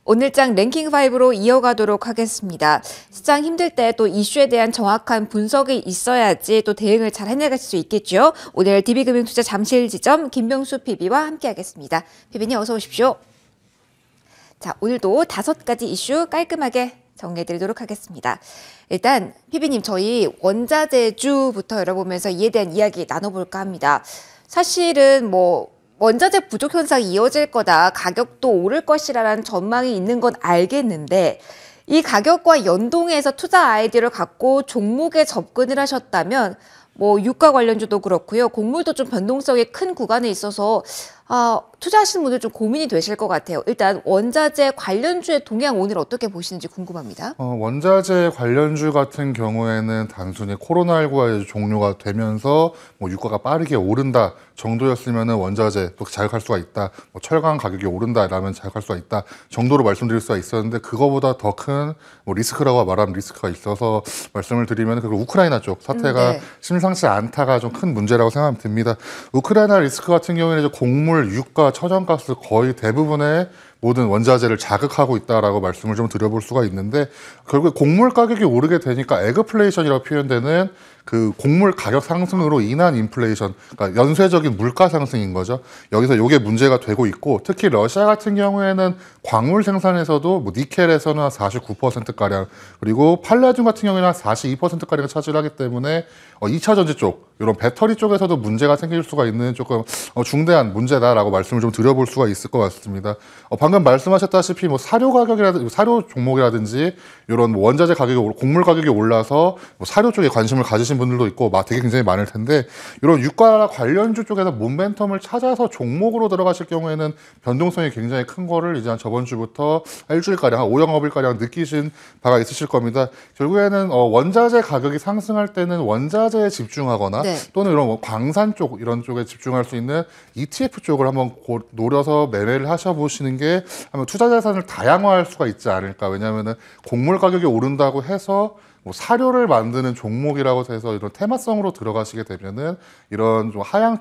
오늘장 랭킹5로 이어가도록 하겠습니다. 시장 힘들 때 또 이슈에 대한 정확한 분석이 있어야지 또 대응을 잘 해나갈 수 있겠죠. 오늘 DB금융투자 잠실지점 김병수 PB와 함께하겠습니다. PB님 어서 오십시오. 자, 오늘도 5가지 이슈 깔끔하게 정리해드리도록 하겠습니다. 일단 PB님 저희 원자재주부터 열어보면서 이에 대한 이야기 나눠볼까 합니다. 사실은 원자재 부족 현상이 이어질 거다, 가격도 오를 것이라는 전망이 있는 건 알겠는데 이 가격과 연동해서 투자 아이디어를 갖고 종목에 접근을 하셨다면 유가 관련주도 그렇고요. 곡물도 좀 변동성이 큰 구간에 있어서 투자하시는 분들 좀 고민이 되실 것 같아요. 일단 원자재 관련주의 동향 오늘 어떻게 보시는지 궁금합니다. 원자재 관련주 같은 경우에는 단순히 코로나19가 종료가 되면서 유가가 빠르게 오른다 정도였으면 원자재 또 자극할 수가 있다, 철강 가격이 오른다라면 자극할 수가 있다 정도로 말씀드릴 수가 있었는데, 그거보다 더 큰 리스크라고 말하면 리스크가 있어서 말씀을 드리면 그 우크라이나 쪽 사태가 심상치 않다가 좀 큰 문제라고 생각하면 됩니다. 우크라이나 리스크 같은 경우에는 이제 곡물, 유가, 천연가스 거의 대부분의 모든 원자재를 자극하고 있다라고 말씀을 좀 드려볼 수가 있는데, 결국에 곡물 가격이 오르게 되니까 에그플레이션이라고 표현되는 그 곡물 가격 상승으로 인한 인플레이션, 그러니까 연쇄적인 물가 상승인 거죠. 여기서 이게 문제가 되고 있고, 특히 러시아 같은 경우에는 광물 생산에서도 니켈에서는 한 49%가량, 그리고 팔라듐 같은 경우에는 한 42%가량 차지를 하기 때문에 2차 전지 쪽, 이런 배터리 쪽에서도 문제가 생길 수가 있는 조금 중대한 문제다라고 말씀을 좀 드려볼 수가 있을 것 같습니다. 방금 말씀하셨다시피 사료 가격이라든지 사료 종목이라든지 이런 원자재 가격이 곡물 가격이 올라서 사료 쪽에 관심을 가지신 분들도 있고 되게 굉장히 많을 텐데, 이런 유가 관련주 쪽에서 모멘텀을 찾아서 종목으로 들어가실 경우에는 변동성이 굉장히 큰 거를 이제 저번 주부터 일주일가량, 한 5영업일가량 느끼신 바가 있으실 겁니다. 결국에는 원자재 가격이 상승할 때는 원자재에 집중하거나 또는 이런 광산 쪽, 이런 쪽에 집중할 수 있는 ETF 쪽을 한번 노려서 매매를 하셔보시는 게 아마 투자 자산을 다양화할 수가 있지 않을까. 왜냐하면 곡물 가격이 오른다고 해서 사료를 만드는 종목이라고 해서 이런 테마성으로 들어가시게 되면은 이런 좀 하향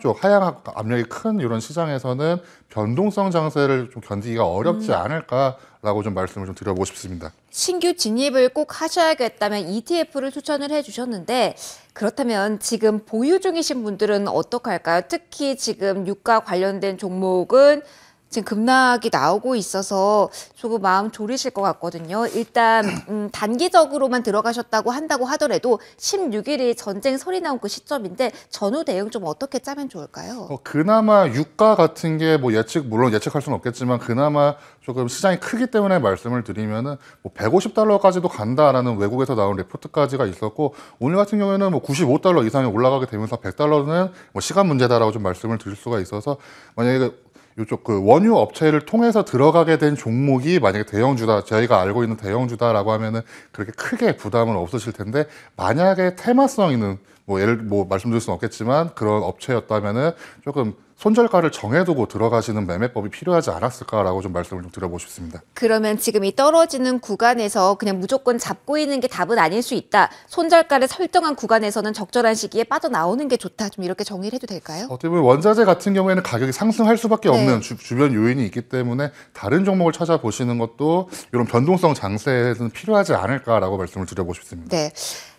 압력이 큰 이런 시장에서는 변동성 장세를 좀 견디기가 어렵지 않을까라고 좀 말씀을 좀 드려보고 싶습니다. 신규 진입을 꼭 하셔야겠다면 ETF를 추천을 해주셨는데, 그렇다면 지금 보유 중이신 분들은 어떡할까요? 특히 지금 유가 관련된 종목은 지금 급락이 나오고 있어서 조금 마음 졸이실 것 같거든요. 일단 단기적으로만 들어가셨다고 한다고 하더라도 16일이 전쟁설이 나온 그 시점인데 전후 대응 좀 어떻게 짜면 좋을까요? 그나마 유가 같은 게 물론 예측할 수는 없겠지만 그나마 조금 시장이 크기 때문에 말씀을 드리면은 150달러까지도 간다라는 외국에서 나온 레포트까지가 있었고, 오늘 같은 경우에는 95달러 이상이 올라가게 되면서 100달러는 시간 문제다라고 좀 말씀을 드릴 수가 있어서, 만약에 이쪽 그 원유 업체를 통해서 들어가게 된 종목이 만약에 대형주다, 저희가 알고 있는 대형주다라고 하면은 그렇게 크게 부담은 없으실 텐데, 만약에 테마성 있는 말씀드릴 수는 없겠지만 그런 업체였다면은 조금 손절가를 정해두고 들어가시는 매매법이 필요하지 않았을까라고 좀 말씀을 좀 드려보고 싶습니다. 그러면 지금 이 떨어지는 구간에서 그냥 무조건 잡고 있는 게 답은 아닐 수 있다, 손절가를 설정한 구간에서는 적절한 시기에 빠져나오는 게 좋다, 좀 이렇게 정리를 해도 될까요? 어떻게 보면 원자재 같은 경우에는 가격이 상승할 수밖에 없는 주변 요인이 있기 때문에 다른 종목을 찾아보시는 것도 이런 변동성 장세에는 필요하지 않을까라고 말씀을 드려보고 싶습니다. 네.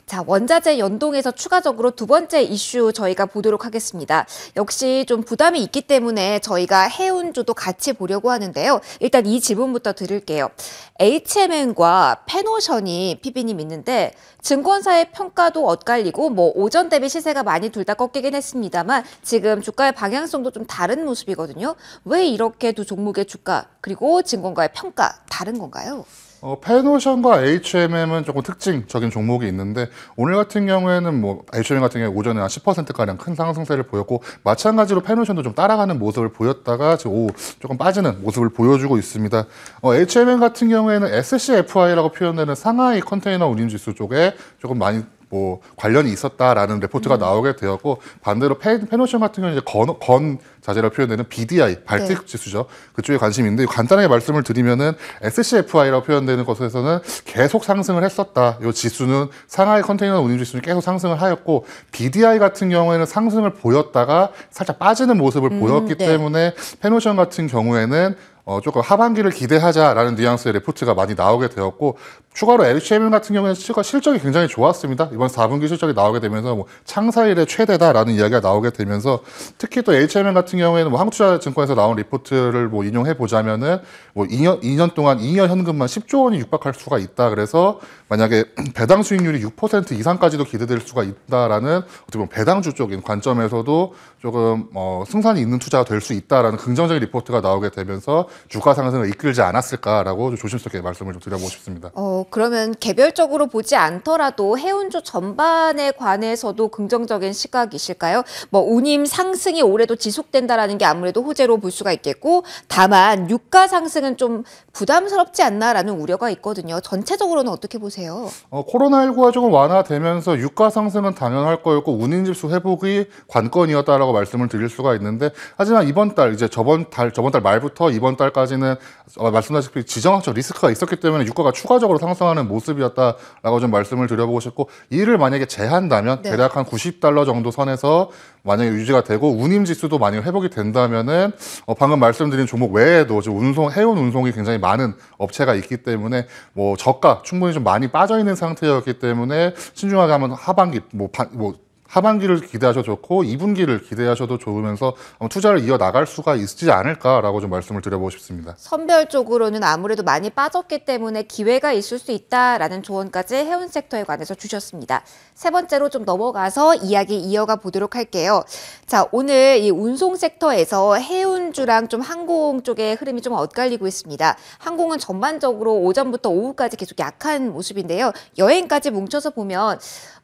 자, 원자재 연동해서 추가적으로 두 번째 이슈 저희가 보도록 하겠습니다. 역시 좀 부담이 있기 때문에 저희가 해운주도 같이 보려고 하는데요. 일단 이 질문부터 드릴게요. HMM과 페노션이 PB님 있는데, 증권사의 평가도 엇갈리고 오전 대비 시세가 많이 둘 다 꺾이긴 했습니다만 지금 주가의 방향성도 좀 다른 모습이거든요. 왜 이렇게 두 종목의 주가 그리고 증권가의 평가 다른 건가요? 페노션과 HMM은 조금 특징적인 종목이 있는데, 오늘 같은 경우에는 HMM 같은 경우에 오전에 한 10%가량 큰 상승세를 보였고, 마찬가지로 페노션도 좀 따라가는 모습을 보였다가 지금 오후 조금 빠지는 모습을 보여주고 있습니다. HMM 같은 경우에는 SCFI라고 표현되는 상하이 컨테이너 운임지수 쪽에 조금 많이 관련이 있었다라는 레포트가 나오게 되었고, 반대로 페노션 같은 경우는 이제 건 자재라고 표현되는 BDI, 발틱 지수죠. 그쪽에 관심이 있는데, 간단하게 말씀을 드리면은 SCFI라고 표현되는 것에서는 계속 상승을 했었다. 이 지수는 상하이 컨테이너 운임 지수는 계속 상승을 하였고, BDI 같은 경우에는 상승을 보였다가 살짝 빠지는 모습을 보였기 때문에 페노션 같은 경우에는 조금 하반기를 기대하자라는 뉘앙스의 리포트가 많이 나오게 되었고 추가로 HMM 같은 경우에는 실적이 굉장히 좋았습니다. 이번 4분기 실적이 나오게 되면서 뭐 창사 이래 최대다라는 이야기가 나오게 되면서 특히 또 HMM 같은 경우에는 뭐 한국투자증권에서 나온 리포트를 뭐 인용해 보자면은 뭐 2년 동안 2년 현금만 10조 원이 육박할 수가 있다. 그래서 만약에 배당 수익률이 6% 이상까지도 기대될 수가 있다라는 어떻게 보면 배당주 쪽인 관점에서도 조금 승산이 있는 투자가 될 수 있다라는 긍정적인 리포트가 나오게 되면서 주가 상승을 이끌지 않았을까라고 조심스럽게 말씀을 좀 드려보고 싶습니다. 그러면 개별적으로 보지 않더라도 해운주 전반에 관해서도 긍정적인 시각이실까요? 뭐 운임 상승이 올해도 지속된다라는 게 아무래도 호재로 볼 수가 있겠고 다만 유가 상승은 좀 부담스럽지 않나라는 우려가 있거든요. 전체적으로는 어떻게 보세요? 코로나19가 조금 완화되면서 유가 상승은 당연할 거였고 운임 지수 회복이 관건이었다라고 말씀을 드릴 수가 있는데 하지만 이번 달 이제 저번 달 말부터 이번 달까지는 말씀하셨다시피 지정학적 리스크가 있었기 때문에 유가가 추가적으로 상승하는 모습이었다라고 좀 말씀을 드려보고 싶고 이를 만약에 제한다면 네. 대략 한 $90 정도 선에서 만약에 유지가 되고 운임 지수도 만약에 회복이 된다면은 방금 말씀드린 종목 외에도 지금 해운 운송이 굉장히 많은 업체가 있기 때문에 뭐 저가 충분히 좀 많이 빠져 있는 상태였기 때문에 신중하게 하면 하반기를 기대하셔도 좋고 2분기를 기대하셔도 좋으면서 투자를 이어나갈 수가 있지 않을까라고 좀 말씀을 드려보고 싶습니다. 선별적으로는 아무래도 많이 빠졌기 때문에 기회가 있을 수 있다라는 조언까지 해운 섹터에 관해서 주셨습니다. 세 번째로 좀 넘어가서 이야기 이어가 보도록 할게요. 자, 오늘 이 운송 섹터에서 해운주랑 좀 항공 쪽의 흐름이 좀 엇갈리고 있습니다. 항공은 전반적으로 오전부터 오후까지 계속 약한 모습인데요. 여행까지 뭉쳐서 보면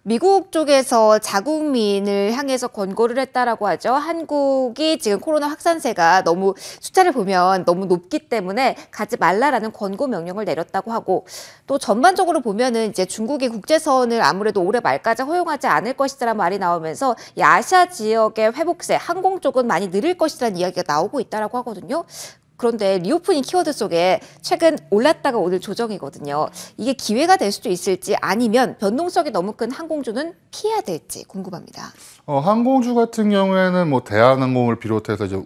미국 쪽에서 자국민을 향해서 권고를 했다라고 하죠. 한국이 지금 코로나 확산세가 너무 숫자를 보면 너무 높기 때문에 가지 말라라는 권고 명령을 내렸다고 하고 또 전반적으로 보면은 이제 중국이 국제선을 아무래도 올해 말까지 허용하지 않을 것이라는 말이 나오면서 이 아시아 지역의 회복세, 항공 쪽은 많이 느릴 것이라는 이야기가 나오고 있다라고 하거든요. 그런데 리오프닝 키워드 속에 최근 올랐다가 오늘 조정이거든요. 이게 기회가 될 수도 있을지 아니면 변동성이 너무 큰 항공주는 피해야 될지 궁금합니다. 항공주 같은 경우에는 뭐 대한항공을 비롯해서 이제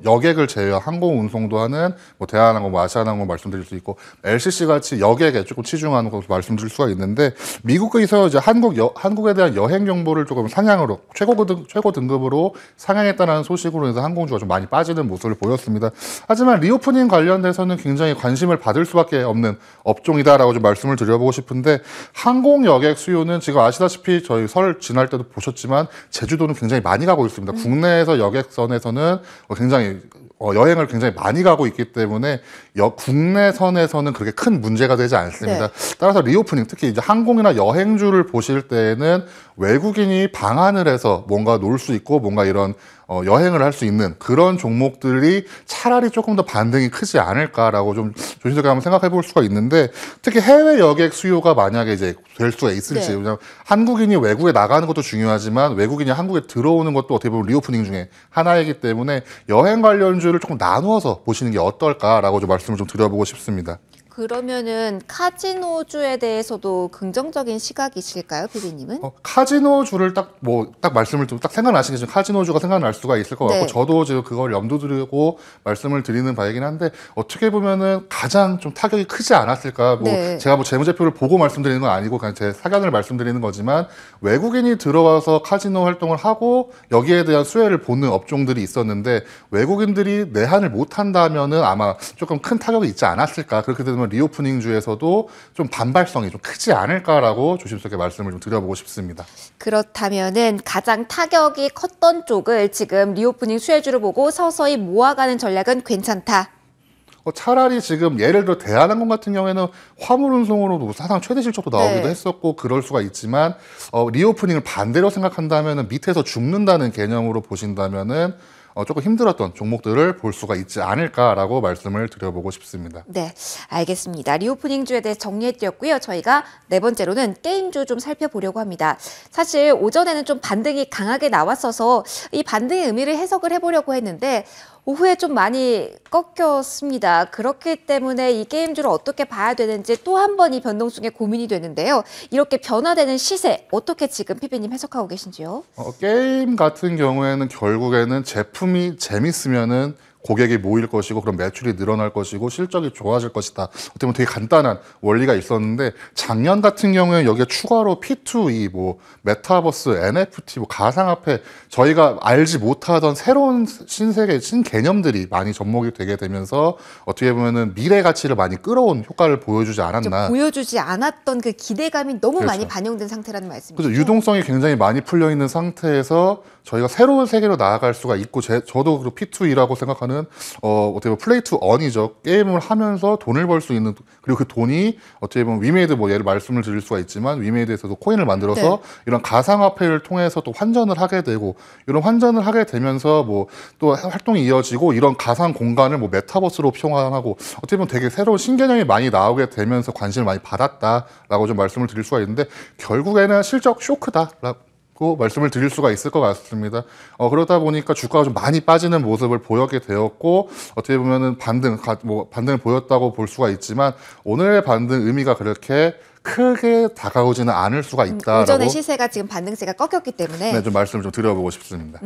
여객을 제외한 항공 운송도 하는 뭐 대한항공, 뭐 아시아나항공 말씀드릴 수 있고 LCC 같이 여객에 조금 치중하는 것을 말씀드릴 수가 있는데 미국에서 이제 한국에 대한 여행 정보를 조금 상향으로 최고 등급으로 상향했다는 소식으로 해서 항공주가 좀 많이 빠지는 모습을 보였습니다. 하지만 리오프닝 관련돼서는 굉장히 관심을 받을 수밖에 없는 업종이다라고 좀 말씀을 드려보고 싶은데 항공 여객 수요는 지금 아시다시피 저희 설 지날 때도 보셨지만 제주도는 굉장히 많이 가고 있습니다. 국내에서 여객선에서는 굉장히 여행을 굉장히 많이 가고 있기 때문에 국내선에서는 그렇게 큰 문제가 되지 않습니다. 네. 따라서 리오프닝 특히 이제 항공이나 여행주를 보실 때에는 외국인이 방한을 해서 뭔가 놀 수 있고 뭔가 이런 여행을 할 수 있는 그런 종목들이 차라리 조금 더 반등이 크지 않을까라고 좀 조심스럽게 한번 생각해 볼 수가 있는데 특히 해외 여객 수요가 만약에 이제 될 수가 있을지. 네. 왜냐하면 한국인이 외국에 나가는 것도 중요하지만 외국인이 한국에 들어오는 것도 어떻게 보면 리오프닝 중에 하나이기 때문에 여행 관련주를 조금 나누어서 보시는 게 어떨까라고 좀 말씀을 좀 드려보고 싶습니다. 그러면은 카지노주에 대해서도 긍정적인 시각이실까요, 피디님은? 카지노주를 딱 말씀을 좀 딱 생각나시겠지만 카지노주가 생각날 수가 있을 것 같고 네. 저도 지금 그걸 염두 두고 말씀을 드리는 바이긴 한데 어떻게 보면은 가장 좀 타격이 크지 않았을까. 네. 제가 뭐 재무제표를 보고 말씀드리는 건 아니고 그냥 제 사견을 말씀드리는 거지만 외국인이 들어와서 카지노 활동을 하고 여기에 대한 수혜를 보는 업종들이 있었는데 외국인들이 내한을 못 한다면은 아마 조금 큰 타격이 있지 않았을까. 그렇게 되면 리오프닝 주에서도 좀 반발성이 좀 크지 않을까라고 조심스럽게 말씀을 좀 드려보고 싶습니다. 그렇다면은 가장 타격이 컸던 쪽을 지금 리오프닝 수혜주를 보고 서서히 모아가는 전략은 괜찮다. 차라리 지금 예를 들어 대한항공 같은 경우에는 화물 운송으로도 사상 최대 실적도 나오기도 네. 했었고 그럴 수가 있지만 리오프닝을 반대로 생각한다면은 밑에서 죽는다는 개념으로 보신다면은 조금 힘들었던 종목들을 볼 수가 있지 않을까라고 말씀을 드려보고 싶습니다. 네, 알겠습니다. 리오프닝주에 대해 정리해드렸고요. 저희가 네 번째로는 게임주 좀 살펴보려고 합니다. 사실 오전에는 좀 반등이 강하게 나왔어서 이 반등의 의미를 해석을 해보려고 했는데 오후에 좀 많이 꺾였습니다. 그렇기 때문에 이 게임주를 어떻게 봐야 되는지 또 한 번 이 변동성에 고민이 되는데요. 이렇게 변화되는 시세 어떻게 지금 피비님 해석하고 계신지요? 게임 같은 경우에는 결국에는 제품이 재밌으면은 고객이 모일 것이고 그런 매출이 늘어날 것이고 실적이 좋아질 것이다. 어떻게 보면 되게 간단한 원리가 있었는데 작년 같은 경우에 여기에 추가로 P2E, 뭐 메타버스, NFT, 뭐 가상화폐 저희가 알지 못하던 새로운 신세계, 신개념들이 많이 접목이 되게 되면서 어떻게 보면은 미래 가치를 많이 끌어온 효과를 보여주지 않았나. 보여주지 않았던 그 기대감이 너무 많이 그렇죠. 반영된 상태라는 말씀이죠. 그래서 유동성이 굉장히 많이 풀려 있는 상태에서 저희가 새로운 세계로 나아갈 수가 있고 저도 그 P2E라고 생각하는 어떻게 보면 플레이 투 언이죠. 게임을 하면서 돈을 벌 수 있는 그리고 그 돈이 어떻게 보면 위메이드 뭐 예를 말씀을 드릴 수가 있지만 위메이드에서도 코인을 만들어서 네. 이런 가상화폐를 통해서 또 환전을 하게 되고 이런 환전을 하게 되면서 뭐 또 활동이 이어지고 이런 가상 공간을 뭐 메타버스로 평화하고 어떻게 보면 되게 새로운 신개념이 많이 나오게 되면서 관심을 많이 받았다라고 좀 말씀을 드릴 수가 있는데 결국에는 실적 쇼크다라고 말씀을 드릴 수가 있을 것 같습니다. 그러다 보니까 주가가 좀 많이 빠지는 모습을 보였게 되었고 어떻게 보면은 반등을 보였다고 볼 수가 있지만 오늘의 반등 의미가 그렇게 크게 다가오지는 않을 수가 있다라고 오전의 시세가 지금 반등세가 꺾였기 때문에 네, 좀 말씀을 좀 드려보고 싶습니다.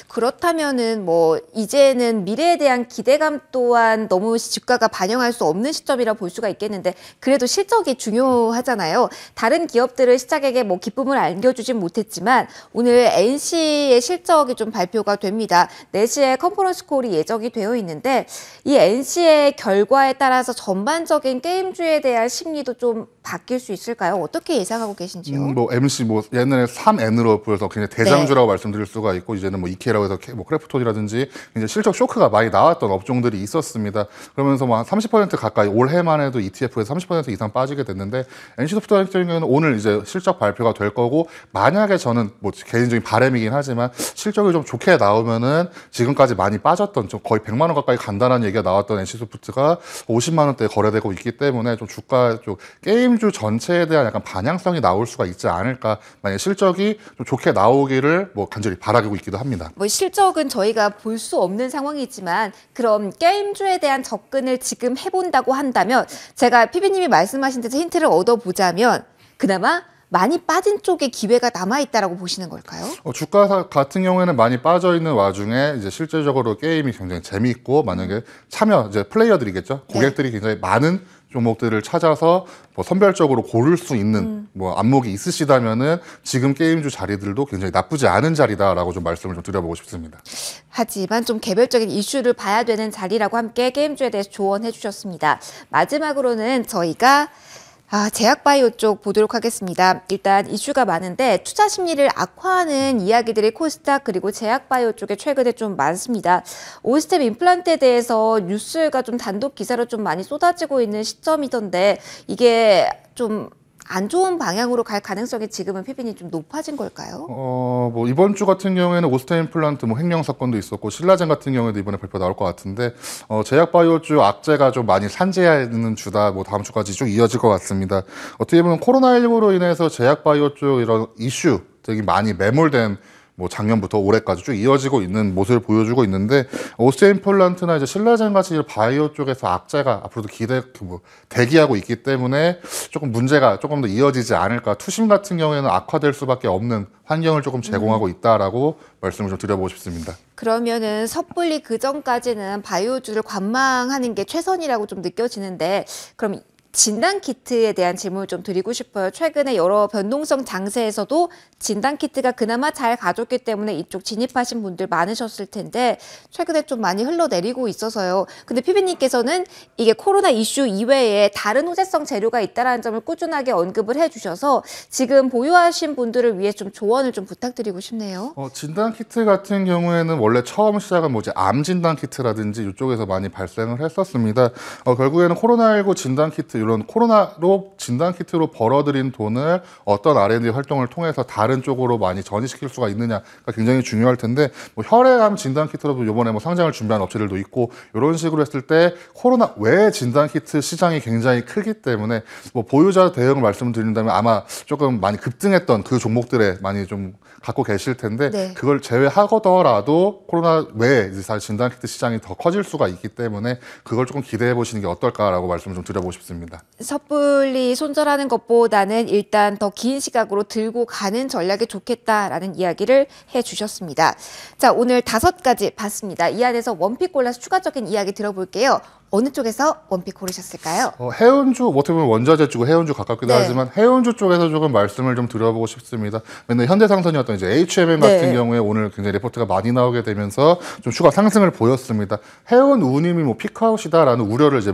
그렇다면은 뭐 이제는 미래에 대한 기대감 또한 너무 주가가 반영할 수 없는 시점이라 볼 수가 있겠는데 그래도 실적이 중요하잖아요. 다른 기업들은 시장에게 뭐 기쁨을 안겨주진 못했지만 오늘 NC의 실적이 좀 발표가 됩니다. 4시에 컨퍼런스 콜이 예정이 되어 있는데 이 NC의 결과에 따라서 전반적인 게임주에 대한 심리도 좀 바뀔 수 있을까요? 어떻게 예상하고 계신지요? 뭐 MC 뭐 옛날에 3N으로 보여서 그냥 대장주라고 말씀드릴 수가 있고 이제는 뭐 이케라고 해서 뭐 크래프톤이라든지 이제 실적 쇼크가 많이 나왔던 업종들이 있었습니다. 그러면서 뭐 한 30% 가까이 올해만 해도 ETF에서 30% 이상 빠지게 됐는데 NC소프트 같은 경우는 오늘 이제 실적 발표가 될 거고 만약에 저는 뭐 개인적인 바람이긴 하지만 실적이 좀 좋게 나오면은 지금까지 많이 빠졌던 좀 거의 100만 원 가까이 간다는 얘기가 나왔던 NC소프트가 50만 원대에 거래되고 있기 때문에 좀 주가 쪽 게임주 전체에 대한 약간 반향성이 나올 수가 있지 않을까. 만약 실적이 좀 좋게 나오기를 뭐 간절히 바라고 있기도 합니다. 뭐 실적은 저희가 볼 수 없는 상황이지만 그럼 게임주에 대한 접근을 지금 해본다고 한다면 제가 피비님이 말씀하신 데서 힌트를 얻어보자면 그나마 많이 빠진 쪽에 기회가 남아있다라고 보시는 걸까요? 주가 같은 경우에는 많이 빠져 있는 와중에 이제 실질적으로 게임이 굉장히 재미있고 만약에 이제 플레이어들이겠죠. 고객들이 굉장히 많은 종목들을 찾아서 뭐 선별적으로 고를 수 있는 뭐 안목이 있으시다면은 지금 게임주 자리들도 굉장히 나쁘지 않은 자리다라고 좀 말씀을 좀 드려보고 싶습니다. 하지만 좀 개별적인 이슈를 봐야 되는 자리라고 함께 게임주에 대해서 조언해 주셨습니다. 마지막으로는 저희가 제약바이오 쪽 보도록 하겠습니다. 일단 이슈가 많은데 투자 심리를 악화하는 이야기들이 코스닥 그리고 제약바이오 쪽에 최근에 좀 많습니다. 오스템 임플란트에 대해서 뉴스가 좀 단독 기사로 좀 많이 쏟아지고 있는 시점이던데 이게 좀 안 좋은 방향으로 갈 가능성이 지금은 피비님 좀 높아진 걸까요? 뭐 이번 주 같은 경우에는 오스템 임플란트 뭐 횡령 사건도 있었고 신라젠 같은 경우에도 이번에 발표 나올 것 같은데 제약바이오 쪽 악재가 좀 많이 산재하는 주다. 뭐 다음 주까지 쭉 이어질 것 같습니다. 어떻게 보면 코로나19로 인해서 제약바이오 쪽 이런 이슈 되게 많이 매몰된 뭐 작년부터 올해까지 쭉 이어지고 있는 모습을 보여주고 있는데 오스템 임플란트나 이제 신라젠 같이 바이오 쪽에서 악재가 앞으로도 대기하고 있기 때문에 조금 문제가 조금 더 이어지지 않을까. 투심 같은 경우에는 악화될 수밖에 없는 환경을 조금 제공하고 있다라고 말씀을 좀 드려보고 싶습니다. 그러면은 섣불리 그 전까지는 바이오주를 관망하는 게 최선이라고 좀 느껴지는데 그럼 진단키트에 대한 질문을 좀 드리고 싶어요. 최근에 여러 변동성 장세에서도 진단키트가 그나마 잘 가졌기 때문에 이쪽 진입하신 분들 많으셨을 텐데 최근에 좀 많이 흘러내리고 있어서요. 근데 피비님께서는 이게 코로나 이슈 이외에 다른 호재성 재료가 있다는 점을 꾸준하게 언급을 해주셔서 지금 보유하신 분들을 위해 좀 조언을 좀 부탁드리고 싶네요. 진단키트 같은 경우에는 원래 처음 시작은 뭐지 암 진단키트라든지 이쪽에서 많이 발생을 했었습니다. 결국에는 코로나19 진단키트 이런 코로나로 진단키트로 벌어들인 돈을 어떤 R&D 활동을 통해서 다른 쪽으로 많이 전이시킬 수가 있느냐가 굉장히 중요할 텐데 뭐 혈액암 진단키트로도 이번에 뭐 상장을 준비한 업체들도 있고 이런 식으로 했을 때 코로나 외 진단키트 시장이 굉장히 크기 때문에 뭐 보유자 대응을 말씀드린다면 아마 조금 많이 급등했던 그 종목들에 많이 좀 갖고 계실 텐데 네. 그걸 제외하더라도 코로나 외에 이제 진단키트 시장이 더 커질 수가 있기 때문에 그걸 조금 기대해 보시는 게 어떨까라고 말씀을 좀 드려보고 싶습니다. 있습니다. 섣불리 손절하는 것보다는 일단 더 긴 시각으로 들고 가는 전략이 좋겠다라는 이야기를 해주셨습니다. 자, 오늘 5가지 봤습니다. 이 안에서 원픽 골라서 추가적인 이야기 들어볼게요. 어느 쪽에서 원픽 고르셨을까요? 해운주, 어떻게 보면 원자재 쪽은 해운주 가깝기도 네. 하지만 해운주 쪽에서 조금 말씀을 좀 드려보고 싶습니다. 맨날 현대상선이었던 이제 HMM 같은 네. 경우에 오늘 굉장히 레포트가 많이 나오게 되면서 좀 추가 상승을 보였습니다. 해운우님이 뭐 피크아웃이다라는 우려를 이제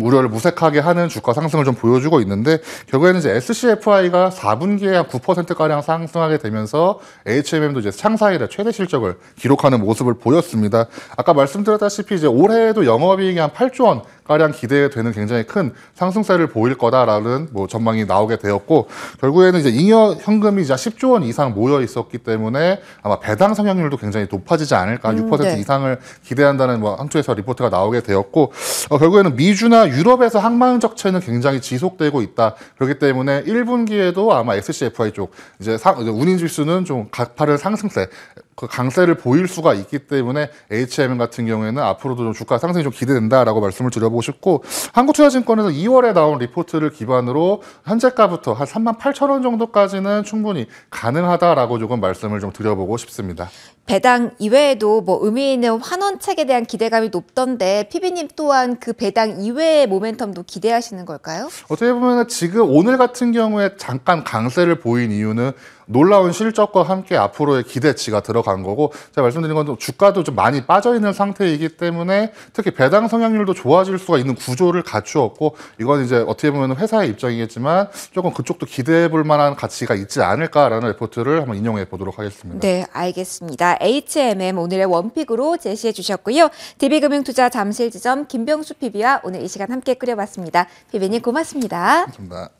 우려를 무색하게 하는 주가 상승을 좀 보여주고 있는데 결국에는 이제 SCFI가 4분기에 한 9%가량 상승하게 되면서 HMM도 이제 창사 이래 최대 실적을 기록하는 모습을 보였습니다. 아까 말씀드렸다시피 이제 올해에도 영업이익이 한 8조 원 가량 기대되는 굉장히 큰 상승세를 보일 거다라는 전망이 나오게 되었고 결국에는 이제 잉여 현금이 이제 10조 원 이상 모여 있었기 때문에 아마 배당 성향률도 굉장히 높아지지 않을까 6% 네. 이상을 기대한다는 한쪽에서 리포트가 나오게 되었고 결국에는 미주나 유럽에서 항만적 채는 굉장히 지속되고 있다. 그렇기 때문에 1분기에도 아마 SCFI 쪽 이제 운임 지수는 좀 가파른 상승세 그 강세를 보일 수가 있기 때문에 HMM 같은 경우에는 앞으로도 좀 주가 상승이 좀 기대된다라고 말씀을 드려보고 싶고 한국투자증권에서 2월에 나온 리포트를 기반으로 현재가부터 한 38,000원 정도까지는 충분히 가능하다라고 조금 말씀을 좀 드려보고 싶습니다. 배당 이외에도 의미 있는 환원책에 대한 기대감이 높던데 PB님 또한 그 배당 이외의 모멘텀도 기대하시는 걸까요? 어떻게 보면 지금 오늘 같은 경우에 잠깐 강세를 보인 이유는 놀라운 실적과 함께 앞으로의 기대치가 들어간 거고 제가 말씀드린 건 주가도 좀 많이 빠져있는 상태이기 때문에 특히 배당 성향률도 좋아질 수가 있는 구조를 갖추었고 이건 이제 어떻게 보면 회사의 입장이겠지만 조금 그쪽도 기대해 볼 만한 가치가 있지 않을까라는 레포트를 한번 인용해 보도록 하겠습니다. 네, 알겠습니다. HMM 오늘의 원픽으로 제시해 주셨고요. DB금융투자 잠실지점 김병수 PB와 오늘 이 시간 함께 꾸려봤습니다. PB님 고맙습니다. 감사합니다.